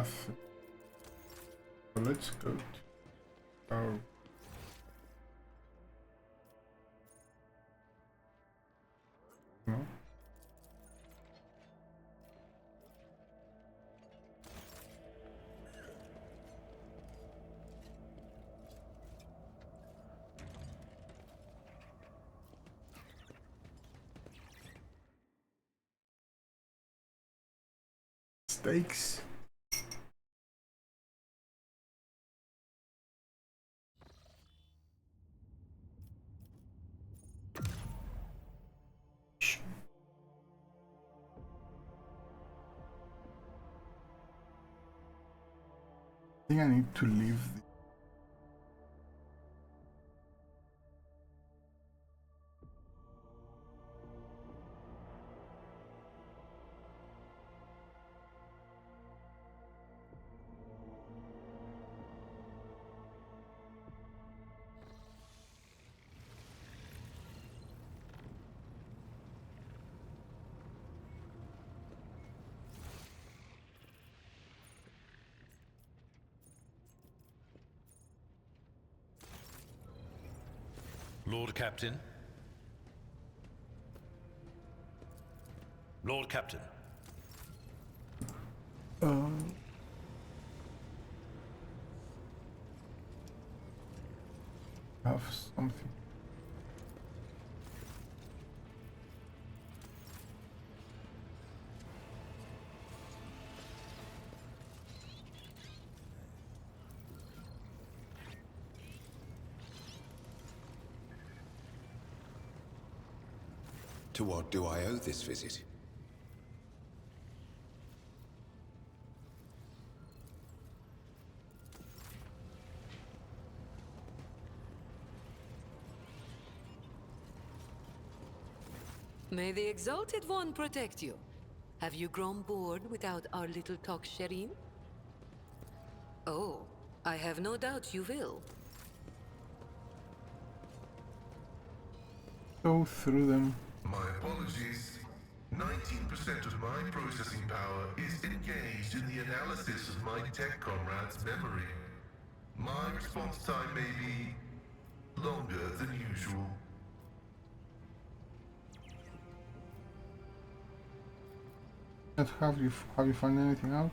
nothing. So let's go to our no. Stakes. I think I need to leave the Lord Captain. Lord Captain. have something. To what do I owe this visit? May the Exalted One protect you. Have you grown bored without our little talk, Shireen? Oh, I have no doubt you will. Go through them. My apologies. 19% of my processing power is engaged in the analysis of my tech comrade's memory. My response time may be longer than usual. And have you found anything out?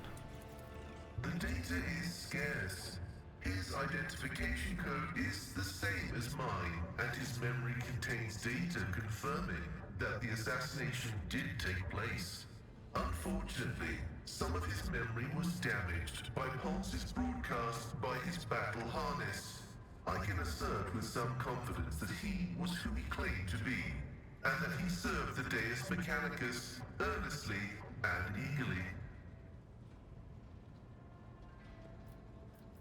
The data is scarce. His identification code is the same as mine, and his memory contains data confirming that the assassination did take place. Unfortunately, some of his memory was damaged by pulses broadcast by his battle harness. I can assert with some confidence that he was who he claimed to be, and that he served the Deus Mechanicus earnestly and eagerly.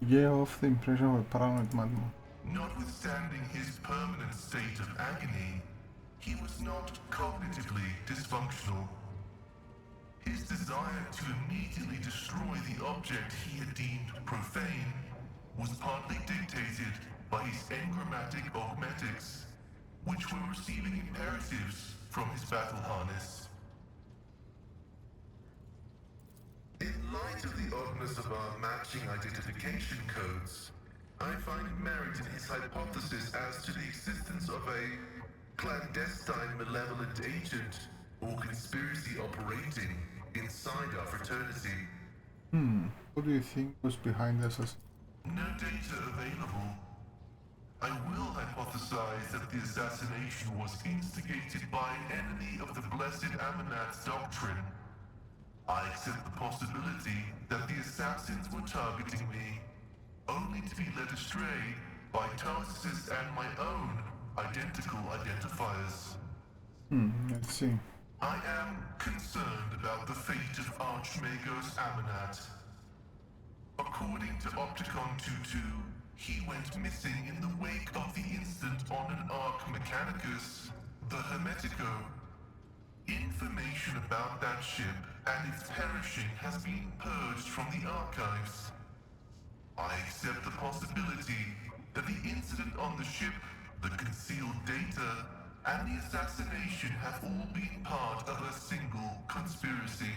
Gave off the impression of a paranoid madman. Notwithstanding his permanent state of agony, he was not cognitively dysfunctional. His desire to immediately destroy the object he had deemed profane was partly dictated by his engrammatic augmetics, which were receiving imperatives from his battle harness. In light of the oddness of our matching identification codes, I find merit in his hypothesis as to the existence of a clandestine malevolent agent or conspiracy operating inside our fraternity. What do you think was behind this? No data available. I will hypothesize that the assassination was instigated by an enemy of the Blessed Amanat's doctrine. I accept the possibility that the assassins were targeting me, only to be led astray by Tarsus's and my own identical identifiers. Let's see. I am concerned about the fate of Archmagos Amanat. According to Opticon 22, he went missing in the wake of the incident on an Arch Mechanicus, the Heretical. Information about that ship and its perishing has been purged from the archives. I accept the possibility that the incident on the ship, the concealed data, and the assassination have all been part of a single conspiracy.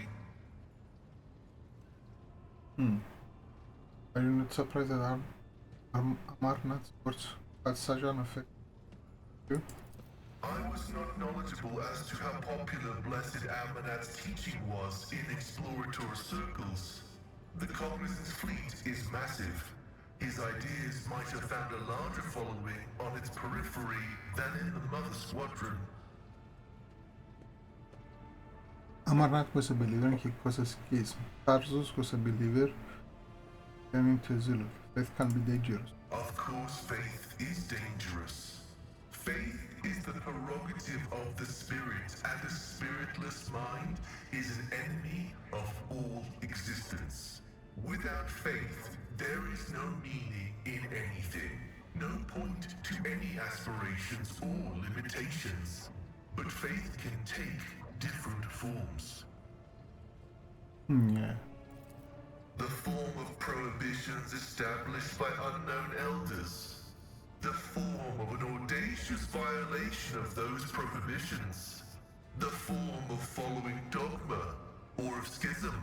Are you not surprised that Amarnath sports had such an effect? You? I was not knowledgeable as to how popular Blessed Amanat's teaching was in exploratory circles. The Cognizant's fleet is massive. His ideas might have found a larger following on its periphery than in the Mother Squadron. Amarnath was a believer and he caused schism. Tarzus was a believer, turning to Zulu. Faith can be dangerous. Of course, faith is dangerous. Faith is the prerogative of the spirit, and a spiritless mind is an enemy of all existence. Without faith, there is no meaning in anything, no point to any aspirations or limitations. But faith can take different forms. Yeah. The form of prohibitions established by unknown elders. The form of an audacious violation of those prohibitions. The form of following dogma or of schism.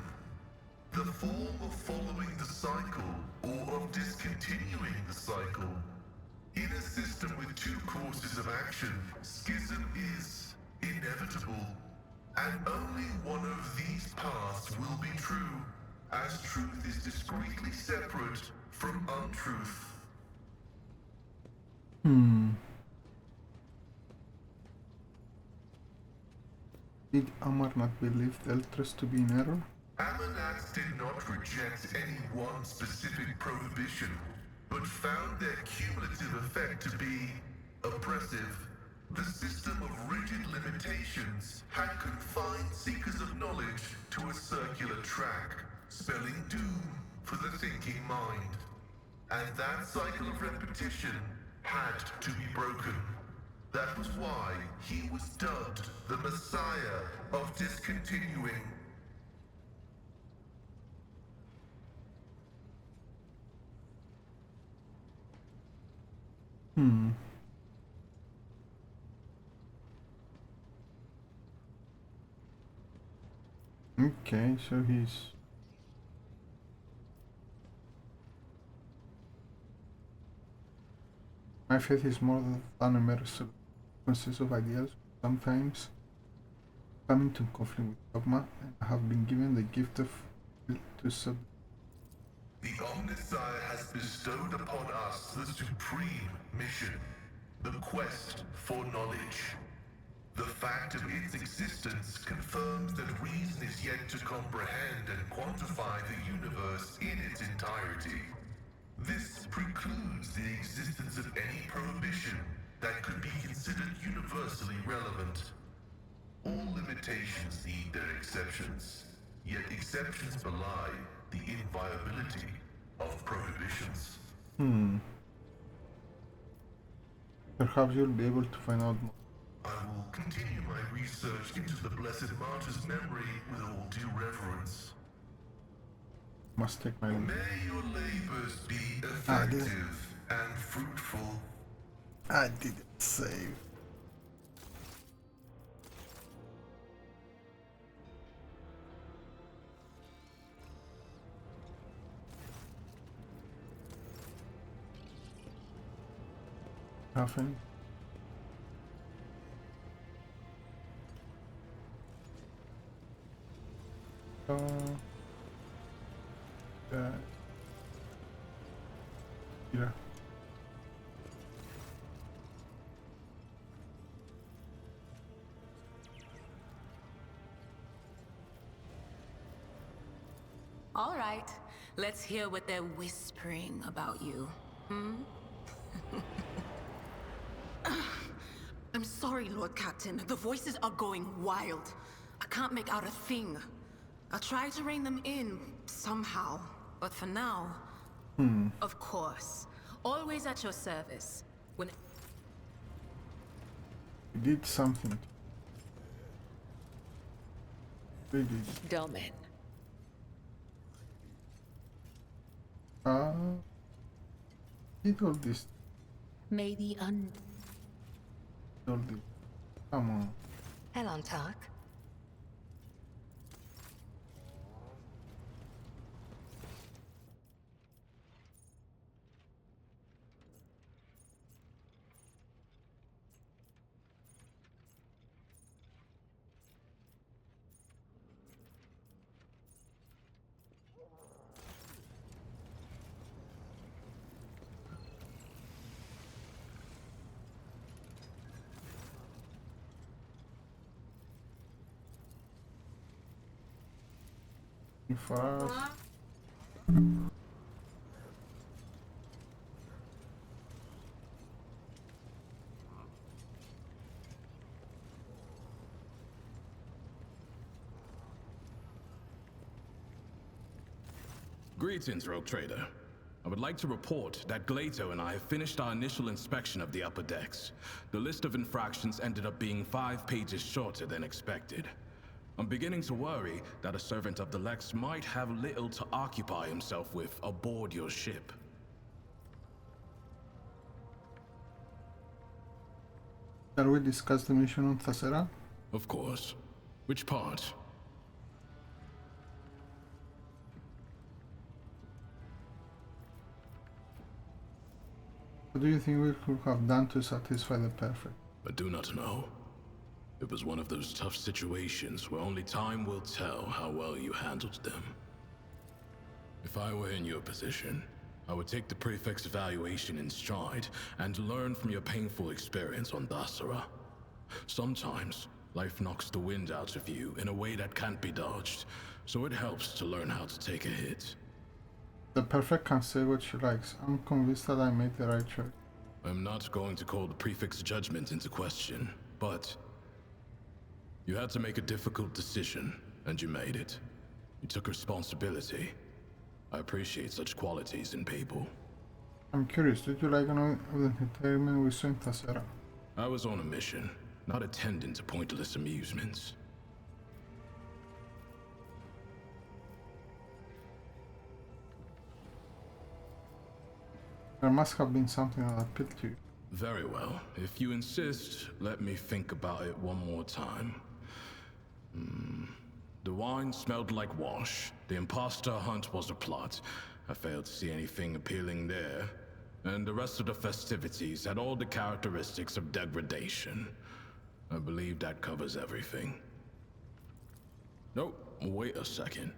The form of following the cycle or of discontinuing the cycle. In a system with two courses of action, schism is inevitable. And only one of these paths will be true, as truth is discreetly separate from untruth. Did Amarnath believe the Eltress to be in error? Amanats did not reject any one specific prohibition, but found their cumulative effect to be oppressive. The system of rigid limitations had confined seekers of knowledge to a circular track, spelling doom for the thinking mind. And that cycle of repetition had to be broken. That was why he was dubbed the Messiah of Discontinuing. Okay, so he's... My faith is more than a mere sequence of ideas. Sometimes come into conflict with dogma, and I have been given the gift of will to sub. The Omnissiah has bestowed upon us the supreme mission, the quest for knowledge. The fact of its existence confirms that reason is yet to comprehend and quantify the universe in its entirety. This precludes the existence of any prohibition that could be considered universally relevant. All limitations need their exceptions, yet exceptions belie the inviolability of prohibitions. Perhaps you'll be able to find out more. I will continue my research into the Blessed Martyr's memory with all due reverence. Must take my leave. May your labors be effective and fruitful. I didn't save. Nothing. Yeah. All right, let's hear what they're whispering about you. I'm sorry, Lord Captain. The voices are going wild. I can't make out a thing. I'll try to rein them in somehow. But for now, of course, always at your service. When You did something. We did. Domin. Did all this. may the All this. Come on. For us. Greetings, Rogue Trader. I would like to report that Glato and I have finished our initial inspection of the upper decks. The list of infractions ended up being 5 pages shorter than expected. I'm beginning to worry that a servant of the Lex might have little to occupy himself with aboard your ship. Shall we discuss the mission on Thasera? Of course. Which part? What do you think we could have done to satisfy the perfect? I do not know. It was one of those tough situations where only time will tell how well you handled them. If I were in your position, I would take the prefect's evaluation in stride and learn from your painful experience on Thasera. Sometimes, life knocks the wind out of you in a way that can't be dodged, so it helps to learn how to take a hit. The perfect can say what she likes. I'm convinced that I made the right choice. I'm not going to call the prefect's judgment into question, but you had to make a difficult decision, and you made it. You took responsibility. I appreciate such qualities in people. I'm curious, did you like any of the entertainment we saw in Thasera? I was on a mission, not attending to pointless amusements. There must have been something that appealed to you. Very well. If you insist, let me think about it one more time. The wine smelled like wash. The imposter hunt was a plot. I failed to see anything appealing there. And the rest of the festivities had all the characteristics of degradation. I believe that covers everything. Nope, wait a second.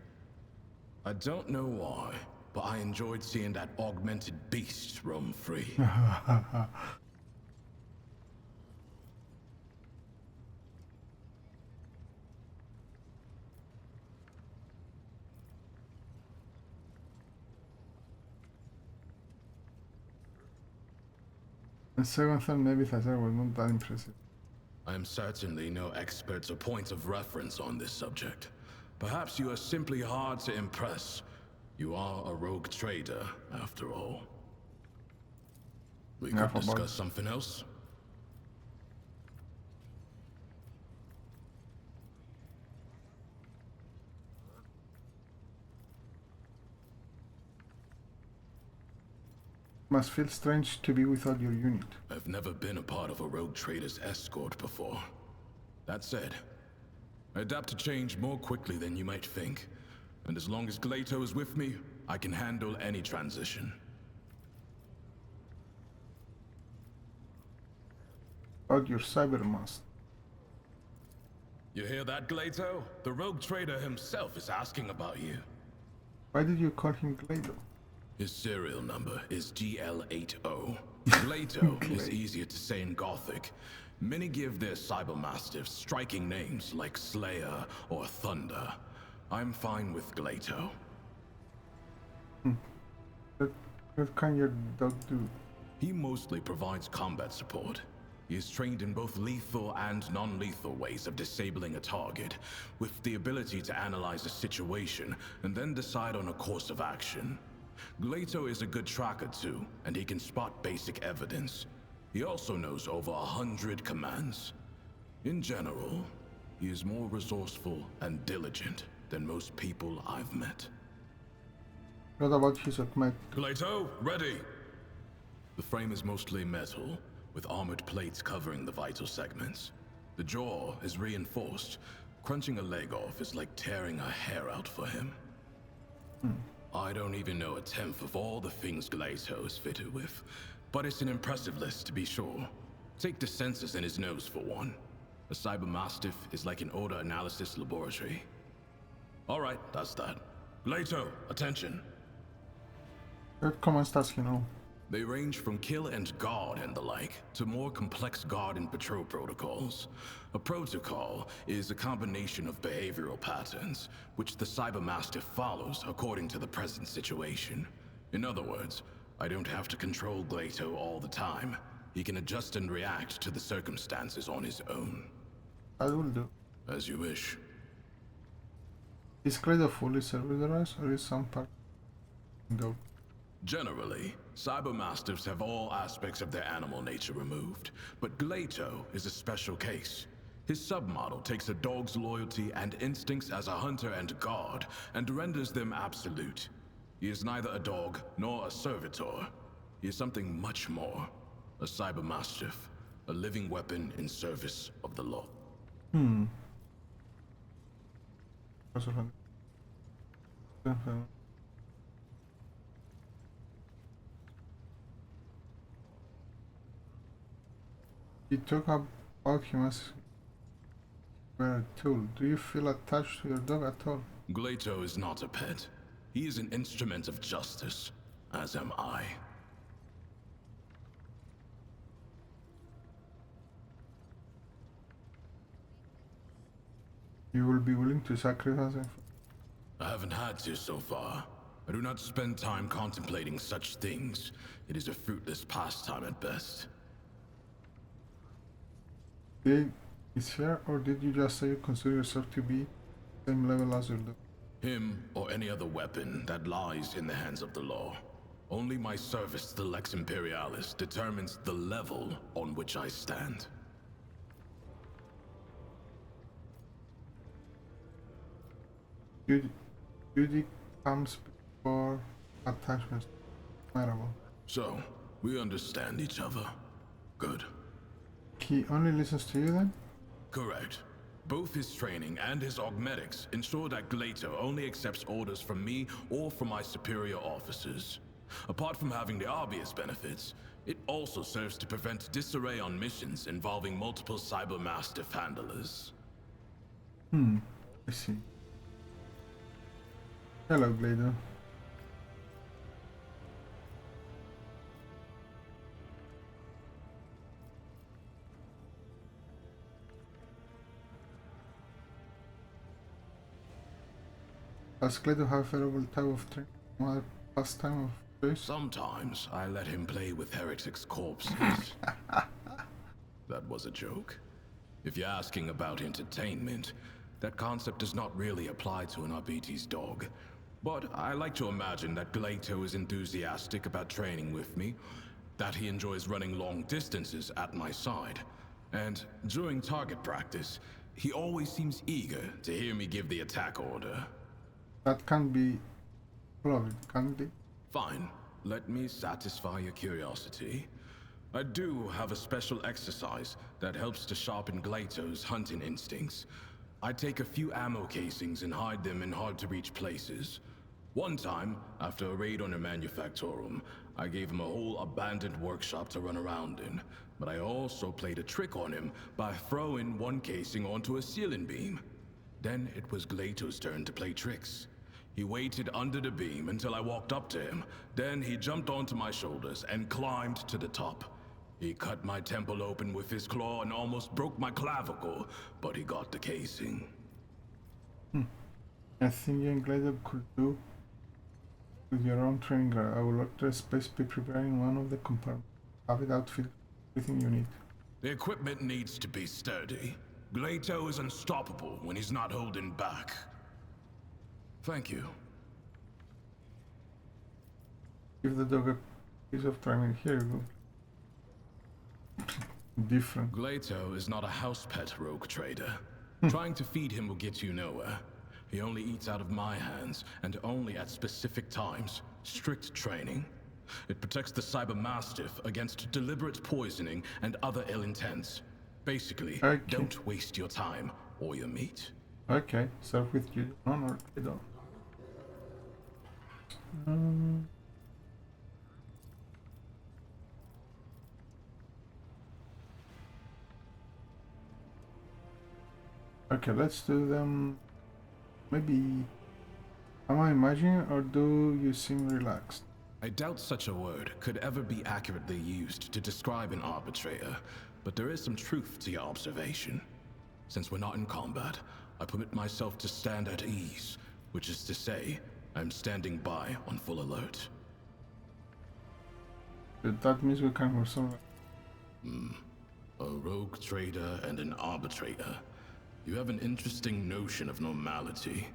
I don't know why, but I enjoyed seeing that augmented beast roam free. The second thought maybe Thasera was not that impressive. I am certainly no expert or point of reference on this subject. Perhaps you are simply hard to impress. You are a rogue trader, after all. We could Enough about discuss it. something else. Must feel strange to be without your unit. I've never been a part of a rogue trader's escort before. That said, I adapt to change more quickly than you might think. And as long as Glato is with me, I can handle any transition. About your cybermaster. You hear that, Glato? The rogue trader himself is asking about you. Why did you call him Glado? His serial number is GL80. Glato is easier to say in Gothic. Many give their cybermastiffs striking names like Slayer or Thunder. I'm fine with Glato. What can your dog do? He mostly provides combat support. He is trained in both lethal and non-lethal ways of disabling a target, with the ability to analyze a situation and then decide on a course of action. Glato is a good tracker too, and he can spot basic evidence. He also knows over 100 commands. In general, he is more resourceful and diligent than most people I've met. What about his automatic? Glato, ready! The frame is mostly metal, with armored plates covering the vital segments. The jaw is reinforced. Crunching a leg off is like tearing a hair out for him. I don't even know a tenth of all the things Glato is fitted with, but it's an impressive list to be sure. Take the sensors in his nose for one. A cybermastiff is like an odor analysis laboratory. Alright, that's that. Glato, attention. What commands does he know? They range from kill and guard and the like, to more complex guard and patrol protocols. A protocol is a combination of behavioral patterns, which the Cybermastiff follows according to the present situation. In other words, I don't have to control Glato all the time. He can adjust and react to the circumstances on his own. I will do. As you wish. Is Glato fully servitorized or is some part go? Generally, Cybermastiffs have all aspects of their animal nature removed, but Glato is a special case. His submodel takes a dog's loyalty and instincts as a hunter and guard, and renders them absolute. He is neither a dog nor a servitor. He is something much more. A Cybermastiff, a living weapon in service of the law. You talk about him as a tool. Do you feel attached to your dog at all? Glato is not a pet. He is an instrument of justice, as am I. You will be willing to sacrifice him? I haven't had to so far. I do not spend time contemplating such things. It is a fruitless pastime at best. Is fair, or did you just say you consider yourself to be same level as your dog? Him or any other weapon that lies in the hands of the law. Only my service to the Lex Imperialis determines the level on which I stand. Duty comes before attachment. Admirable. So, we understand each other. Good. He only listens to you then? Correct. Both his training and his augmetics ensure that Glato only accepts orders from me or from my superior officers. Apart from having the obvious benefits, it also serves to prevent disarray on missions involving multiple Cybermastiff handlers. I see. Hello, Glato. Does Glato have a favorable type of training? What pastime of choice? Sometimes I let him play with heretics' corpses. That was a joke. If you're asking about entertainment, that concept does not really apply to an RBT's dog. But I like to imagine that Glato is enthusiastic about training with me, that he enjoys running long distances at my side, and during target practice, he always seems eager to hear me give the attack order. That can be lovely, can't it? Fine. Let me satisfy your curiosity. I do have a special exercise that helps to sharpen Glato's hunting instincts. I take a few ammo casings and hide them in hard-to-reach places. One time, after a raid on a manufactorum, I gave him a whole abandoned workshop to run around in, but I also played a trick on him by throwing one casing onto a ceiling beam. Then it was Glato's turn to play tricks. He waited under the beam until I walked up to him. Then he jumped onto my shoulders and climbed to the top. He cut my temple open with his claw and almost broke my clavicle, but he got the casing. I think you and Glato could do with your own training ground. I will order space be preparing one of the compartments. Have it outfit everything you need. The equipment needs to be sturdy. Glato is unstoppable when he's not holding back. Thank you. Give the dog a piece of training. Here you go. Different. Glato is not a house pet rogue trader. Trying to feed him will get you nowhere. He only eats out of my hands, and only at specific times. Strict training. It protects the Cybermastiff against deliberate poisoning and other ill intents. Basically, Okay. don't waste your time or your meat. Okay, serve with you. Honor, Glato. Okay, let's do them. Maybe. Am I imagining, or do you seem relaxed? I doubt such a word could ever be accurately used to describe an arbitrator, but there is some truth to your observation. Since we're not in combat, I permit myself to stand at ease, which is to say, I'm standing by on full alert. That means we can resolve it. A rogue trader and an arbitrator. You have an interesting notion of normality.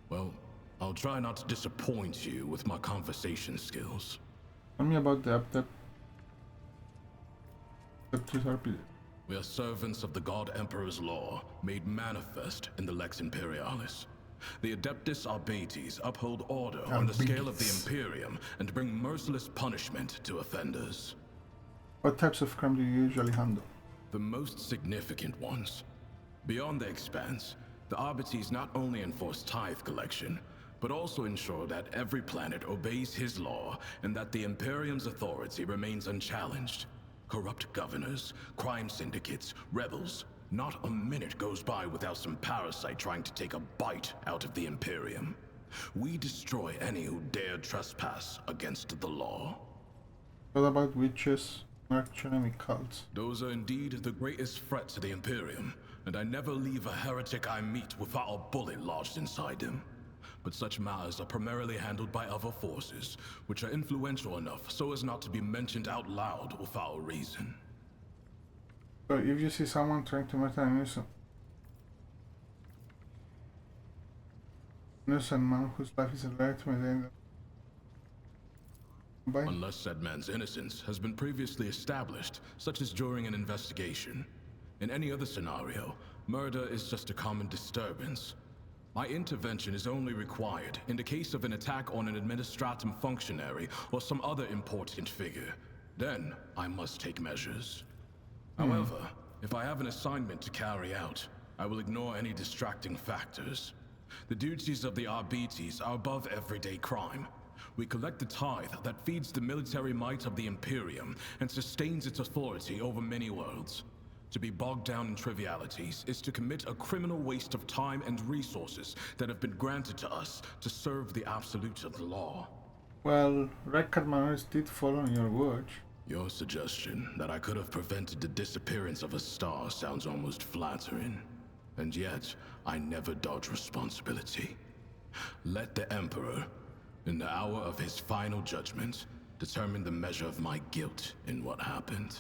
Well, I'll try not to disappoint you with my conversation skills. Tell me about the Adeptus RPG. We are servants of the God Emperor's law, made manifest in the Lex Imperialis. The Adeptus Arbites uphold order on the scale of the Imperium and bring merciless punishment to offenders. What types of crime do you usually handle? The most significant ones. Beyond the Expanse, the Arbites not only enforce tithe collection, but also ensure that every planet obeys his law and that the Imperium's authority remains unchallenged. Corrupt governors, crime syndicates, rebels. Not a minute goes by without some parasite trying to take a bite out of the Imperium. We destroy any who dare trespass against the law. What about witches, merchant, and cults? Those are indeed the greatest threat to the Imperium, and I never leave a heretic I meet without a bullet lodged inside him. But such matters are primarily handled by other forces, which are influential enough so as not to be mentioned out loud without a reason. So if you see someone trying to murder an innocent man whose life is legitimately ended by... Unless said man's innocence has been previously established, such as during an investigation. In any other scenario, murder is just a common disturbance. My intervention is only required in the case of an attack on an administratum functionary or some other important figure. Then I must take measures. However, if I have an assignment to carry out, I will ignore any distracting factors. The duties of the Arbites are above everyday crime. We collect the tithe that feeds the military might of the Imperium and sustains its authority over many worlds. To be bogged down in trivialities is to commit a criminal waste of time and resources that have been granted to us to serve the absolute of the law. Well, record manners did follow your word. Your suggestion that I could have prevented the disappearance of a star sounds almost flattering. And yet, I never dodge responsibility. Let the Emperor, in the hour of his final judgment, determine the measure of my guilt in what happened.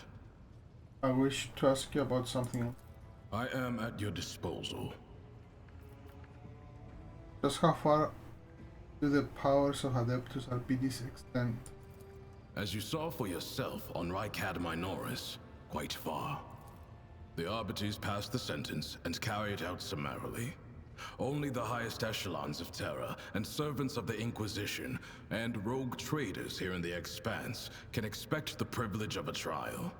I wish to ask you about something else. I am at your disposal. Just how far do the powers of Adeptus Arbites extend? As you saw for yourself on Rykad Minoris, quite far. The Arbites passed the sentence and carried it out summarily. Only the highest echelons of Terra and servants of the Inquisition and rogue traders here in the Expanse can expect the privilege of a trial.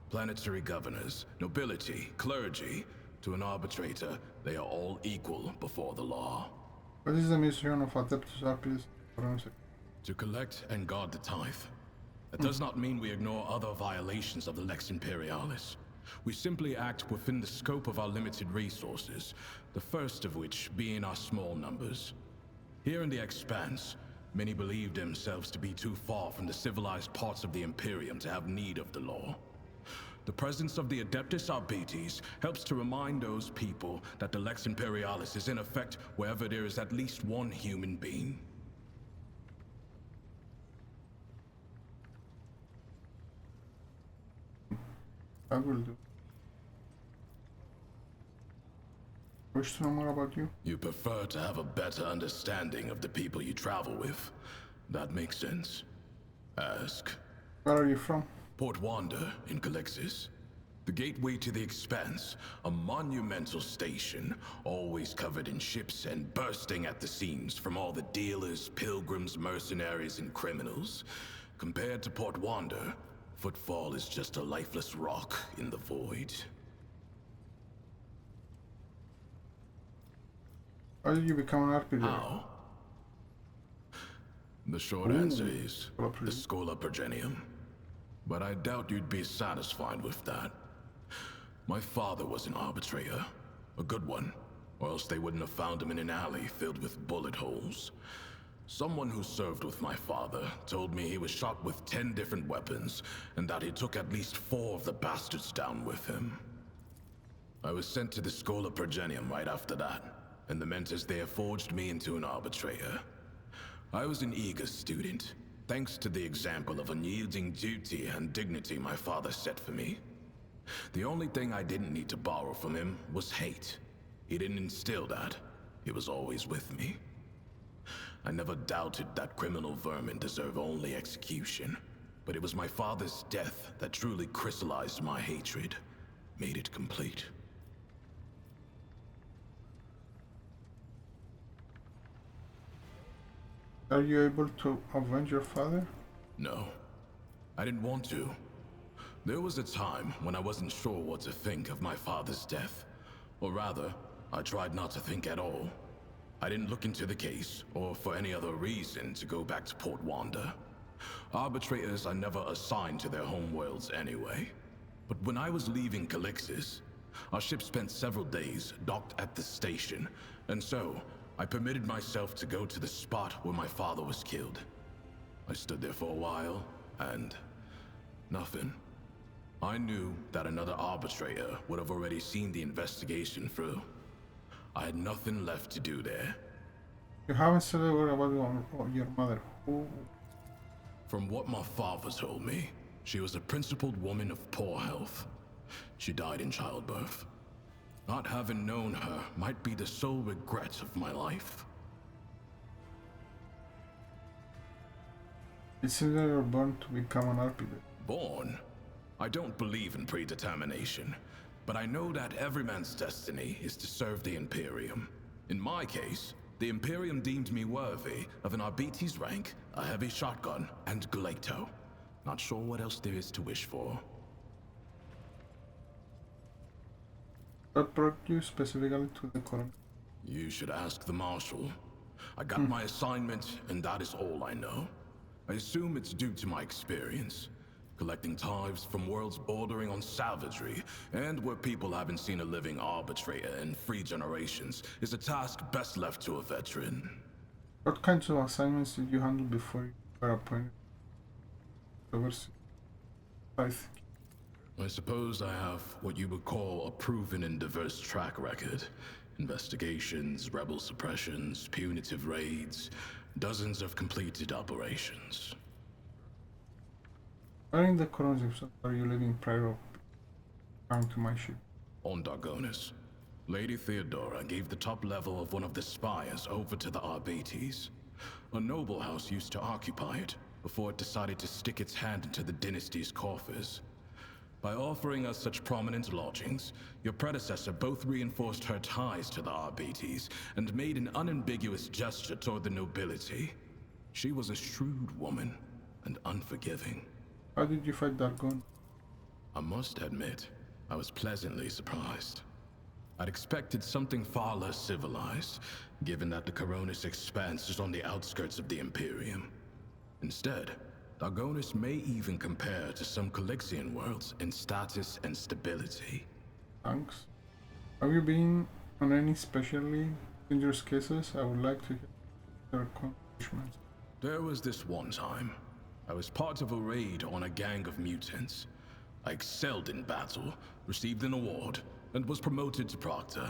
Planetary governors, nobility, clergy, to an arbitrator, they are all equal before the law. What is the mission of Adeptus Arbites? To collect and guard the tithe. That does not mean we ignore other violations of the Lex Imperialis. We simply act within the scope of our limited resources, the first of which being our small numbers. Here in the Expanse, many believe themselves to be too far from the civilized parts of the Imperium to have need of the law. The presence of the Adeptus Arbites helps to remind those people that the Lex Imperialis is in effect wherever there is at least one human being. I will do. Wish to know more about you? You prefer to have a better understanding of the people you travel with. That makes sense. Ask. Where are you from? Port Wander in Calixis. The gateway to the Expanse, a monumental station, always covered in ships and bursting at the seams from all the dealers, pilgrims, mercenaries, and criminals. Compared to Port Wander, Footfall is just a lifeless rock in the void. How did you become an RPG? How? The short answer is the Schola Progenium. But I doubt you'd be satisfied with that. My father was an arbitrator, a good one, or else they wouldn't have found him in an alley filled with bullet holes. Someone who served with my father told me he was shot with 10 different weapons, and that he took at least 4 of the bastards down with him. I was sent to the School of Progenium right after that, and the mentors there forged me into an arbitrator. I was an eager student, thanks to the example of unyielding duty and dignity my father set for me. The only thing I didn't need to borrow from him was hate. He didn't instill that. It was always with me. I never doubted that criminal vermin deserve only execution, but it was my father's death that truly crystallized my hatred, made it complete. Are you able to avenge your father? No, I didn't want to. There was a time when I wasn't sure what to think of my father's death. Or rather, I tried not to think at all. I didn't look into the case, or for any other reason, to go back to Port Wanda. Arbitrators are never assigned to their homeworlds anyway. But when I was leaving Calixis, our ship spent several days docked at the station, and so I permitted myself to go to the spot where my father was killed. I stood there for a while, and nothing. I knew that another arbitrator would have already seen the investigation through. I had nothing left to do there. You haven't said a word about your mother. Who? From what my father told me, she was a principled woman of poor health. She died in childbirth. Not having known her might be the sole regret of my life. It seems that you're born to become an architect. Born? I don't believe in predetermination, but I know that every man's destiny is to serve the Imperium. In my case, the Imperium deemed me worthy of an Arbite's rank, a heavy shotgun, and Galato. Not sure what else there is to wish for. What brought you specifically to the Koronus? You should ask the Marshal. I got my assignment, and that is all I know. I assume it's due to my experience. Collecting tithes from worlds bordering on savagery, and where people haven't seen a living arbitrator in 3 generations, is a task best left to a veteran. What kinds of assignments did you handle before you were appointed? I suppose I have what you would call a proven and diverse track record. Investigations, rebel suppressions, punitive raids, dozens of completed operations. Where in the Koronus Expanse are you living prior to coming to my ship? On Dargonus, Lady Theodora gave the top level of one of the spires over to the Arbites. A noble house used to occupy it, before it decided to stick its hand into the dynasty's coffers. By offering us such prominent lodgings, your predecessor both reinforced her ties to the Arbites and made an unambiguous gesture toward the nobility. She was a shrewd woman and unforgiving. How did you fight Dargon? I must admit, I was pleasantly surprised. I'd expected something far less civilized, given that the Koronus Expanse is on the outskirts of the Imperium. Instead, Dargonus may even compare to some Calixian worlds in status and stability. Thanks. Have you been on any especially dangerous cases? I would like to hear your accomplishments. There was this one time. I was part of a raid on a gang of mutants. I excelled in battle, received an award, and was promoted to Proctor.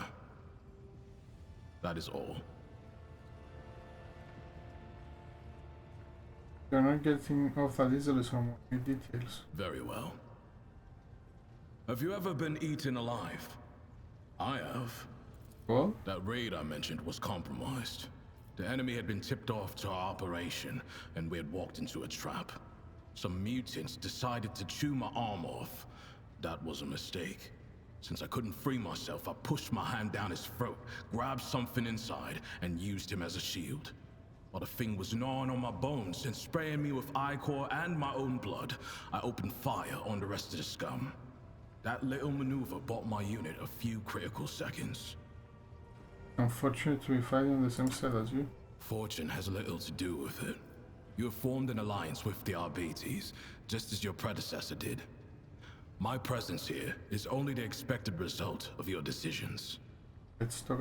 That is all. You're not getting off that easily, so more details. Very well. Have you ever been eaten alive? I have. Well? That raid I mentioned was compromised. The enemy had been tipped off to our operation, and we had walked into a trap. Some mutants decided to chew my arm off. That was a mistake. Since I couldn't free myself, I pushed my hand down his throat, grabbed something inside, and used him as a shield. While the thing was gnawing on my bones and spraying me with ichor and my own blood, I opened fire on the rest of the scum. That little maneuver bought my unit a few critical seconds. Unfortunate to be fighting on the same side as you. Fortune has little to do with it. You have formed an alliance with the Arbites, just as your predecessor did. My presence here is only the expected result of your decisions. Let's talk